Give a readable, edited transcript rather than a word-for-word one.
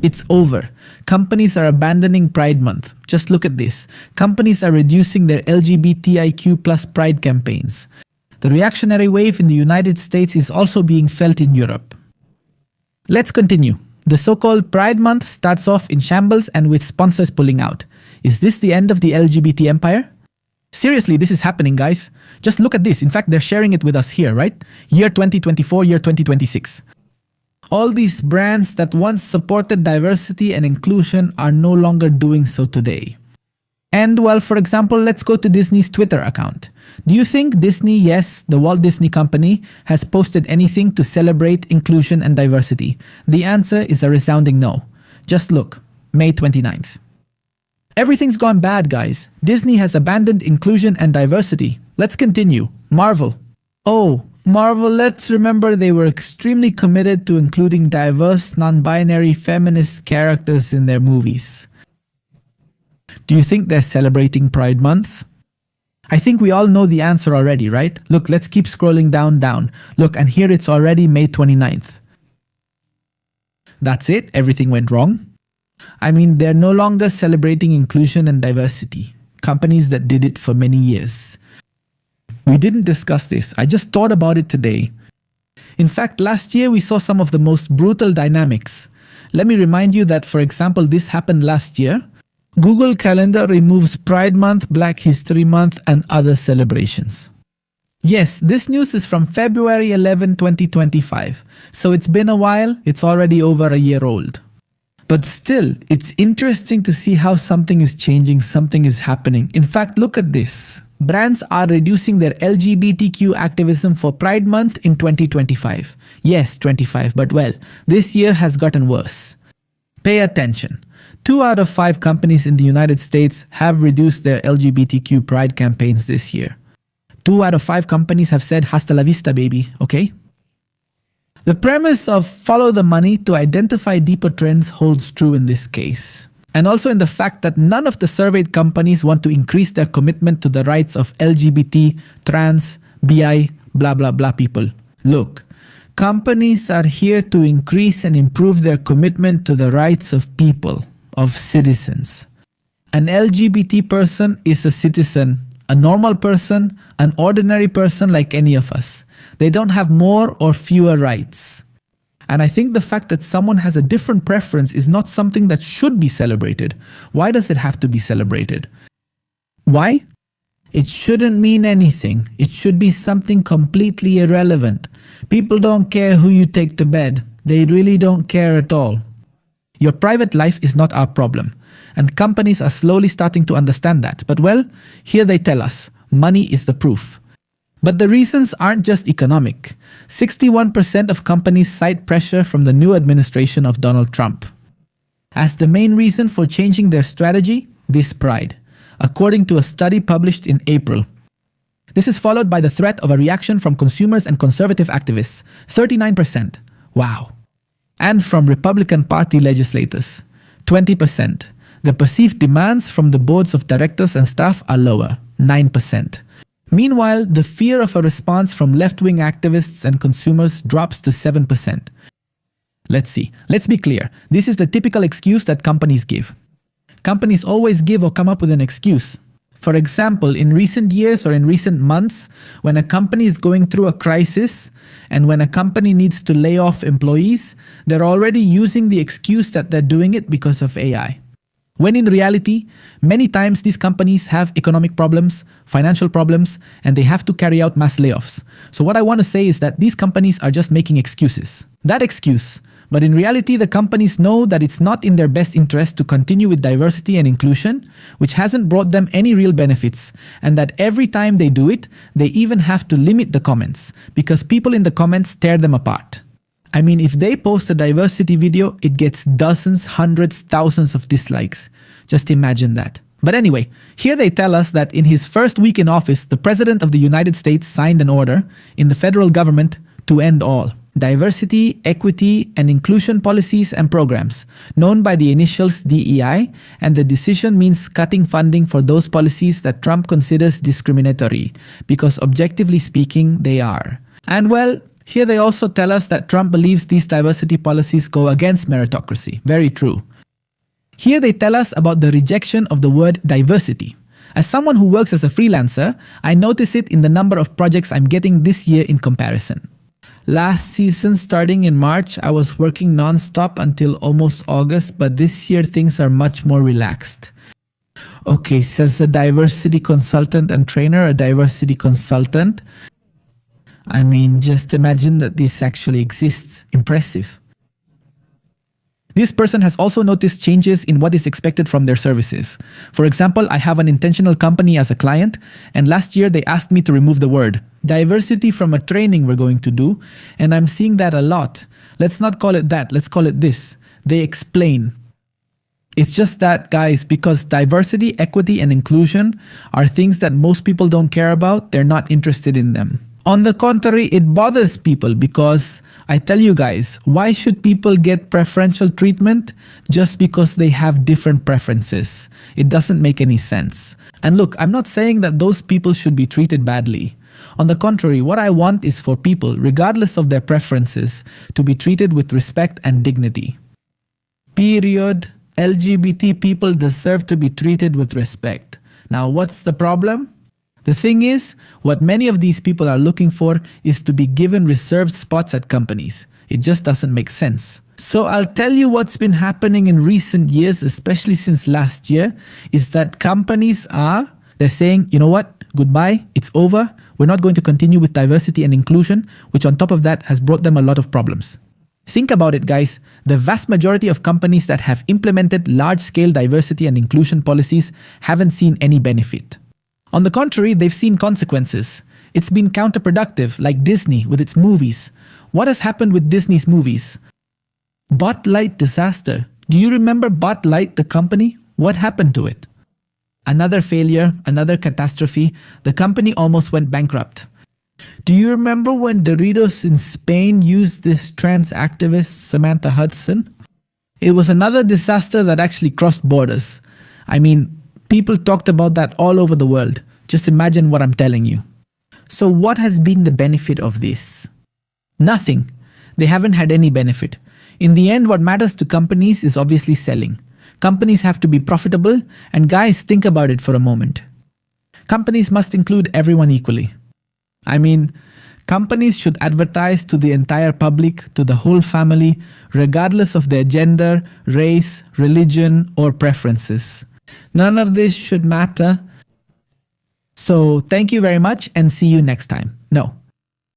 It's over. Companies are abandoning Pride Month. Just look at this. Companies are reducing their LGBTIQ plus Pride campaigns. The reactionary wave in the United States is also being felt in Europe. Let's continue. The so-called Pride Month starts off in shambles and with sponsors pulling out. Is this the end of the LGBT empire? Seriously, this is happening, guys. Just look at this. In fact, they're sharing it with us here, right? Year 2024, year 2026. All these brands that once supported diversity and inclusion are no longer doing so today. And well, for example, let's go to Disney's Twitter account. Do you think Disney, yes, the Walt Disney Company, has posted anything to celebrate inclusion and diversity? The answer is a resounding no. Just look, May 29th. Everything's gone bad, guys. Disney has abandoned inclusion and diversity. Let's continue. Marvel. Oh, Marvel, let's remember they were extremely committed to including diverse, non-binary, feminist characters in their movies. Do you think they're celebrating Pride Month? I think we all know the answer already, right? Look, let's keep scrolling down. Look, and here it's already May 29th. That's it? Everything went wrong? I mean, they're no longer celebrating inclusion and diversity. Companies that did it for many years. We didn't discuss this. I just thought about it today. In fact, last year we saw some of the most brutal dynamics. Let me remind you that, for example, this happened last year. Google Calendar removes Pride Month, Black History Month, and other celebrations. Yes, this news is from February 11, 2025. So it's been a while, it's already over a year old. But still, it's interesting to see how something is changing, something is happening. In fact, look at this. Brands are reducing their LGBTQ activism for Pride Month in 2025. Yes, 25, but well, this year has gotten worse. Pay attention. 2 out of 5 companies in the United States have reduced their LGBTQ Pride campaigns this year. 2 out of 5 companies have said hasta la vista, baby, okay? The premise of follow the money to identify deeper trends holds true in this case. And also in the fact that none of the surveyed companies want to increase their commitment to the rights of LGBT, trans, BI, blah blah blah people. Look, companies are here to increase and improve their commitment to the rights of people, of citizens. An LGBT person is a citizen, a normal person, an ordinary person like any of us. They don't have more or fewer rights. And I think the fact that someone has a different preference is not something that should be celebrated. Why does it have to be celebrated? Why? It shouldn't mean anything. It should be something completely irrelevant. People don't care who you take to bed. They really don't care at all. Your private life is not our problem. And companies are slowly starting to understand that. But well, here they tell us, money is the proof. But the reasons aren't just economic. 61% of companies cite pressure from the new administration of Donald Trump. As the main reason for changing their strategy, this pride, according to a study published in April. This is followed by the threat of a reaction from consumers and conservative activists, 39%. Wow. And from Republican Party legislators, 20%. The perceived demands from the boards of directors and staff are lower, 9%. Meanwhile, the fear of a response from left-wing activists and consumers drops to 7%. Let's see. Let's be clear. This is the typical excuse that companies give. Companies always give or come up with an excuse. For example, in recent years or in recent months, when a company is going through a crisis and when a company needs to lay off employees, they're already using the excuse that they're doing it because of AI. When in reality, many times these companies have economic problems, financial problems, and they have to carry out mass layoffs. So what I want to say is that these companies are just making excuses. That excuse. But in reality, the companies know that it's not in their best interest to continue with diversity and inclusion, which hasn't brought them any real benefits, and that every time they do it, they even have to limit the comments, because people in the comments tear them apart. I mean, if they post a diversity video, it gets dozens, hundreds, thousands of dislikes. Just imagine that. But anyway, here they tell us that in his first week in office, the President of the United States signed an order in the federal government to end all diversity, equity, and inclusion policies and programs, known by the initials DEI, and the decision means cutting funding for those policies that Trump considers discriminatory, because objectively speaking, they are. And well, Here they also tell us that Trump believes these diversity policies go against meritocracy. Very true. Here they tell us about the rejection of the word diversity. As someone who works as a freelancer, I notice it in the number of projects I'm getting this year in comparison. Last season, starting in March, I was working non-stop until almost August, but this year things are much more relaxed. Okay, says a diversity consultant and trainer, a diversity consultant. I mean, just imagine that this actually exists. Impressive. This person has also noticed changes in what is expected from their services. For example, I have an intentional company as a client, and last year they asked me to remove the word diversity from a training we're going to do, and I'm seeing that a lot. Let's not call it that, let's call it this. They explain. It's just that, guys, because diversity, equity, and inclusion are things that most people don't care about, they're not interested in them. On the contrary, it bothers people because I tell you guys, why should people get preferential treatment just because they have different preferences? It doesn't make any sense. And look, I'm not saying that those people should be treated badly. On the contrary, what I want is for people, regardless of their preferences, to be treated with respect and dignity. Period. LGBT people deserve to be treated with respect. Now, what's the problem? The thing is, what many of these people are looking for is to be given reserved spots at companies. It just doesn't make sense. So I'll tell you what's been happening in recent years, especially since last year, is that companies they're saying, you know what, goodbye, it's over. We're not going to continue with diversity and inclusion, which on top of that has brought them a lot of problems. Think about it, guys. The vast majority of companies that have implemented large-scale diversity and inclusion policies haven't seen any benefit. On the contrary, they've seen consequences. It's been counterproductive, like Disney with its movies. What has happened with Disney's movies? Bud Light disaster. Do you remember Bud Light, the company? What happened to it? Another failure, another catastrophe. The company almost went bankrupt. Do you remember when Doritos in Spain used this trans activist, Samantha Hudson? It was another disaster that actually crossed borders. I mean, people talked about that all over the world. Just imagine what I'm telling you. So what has been the benefit of this? Nothing. They haven't had any benefit. In the end, what matters to companies is obviously selling. Companies have to be profitable, and guys, think about it for a moment. Companies must include everyone equally. I mean, companies should advertise to the entire public, to the whole family, regardless of their gender, race, religion, or preferences. None of this should matter. So thank you very much and see you next time. No,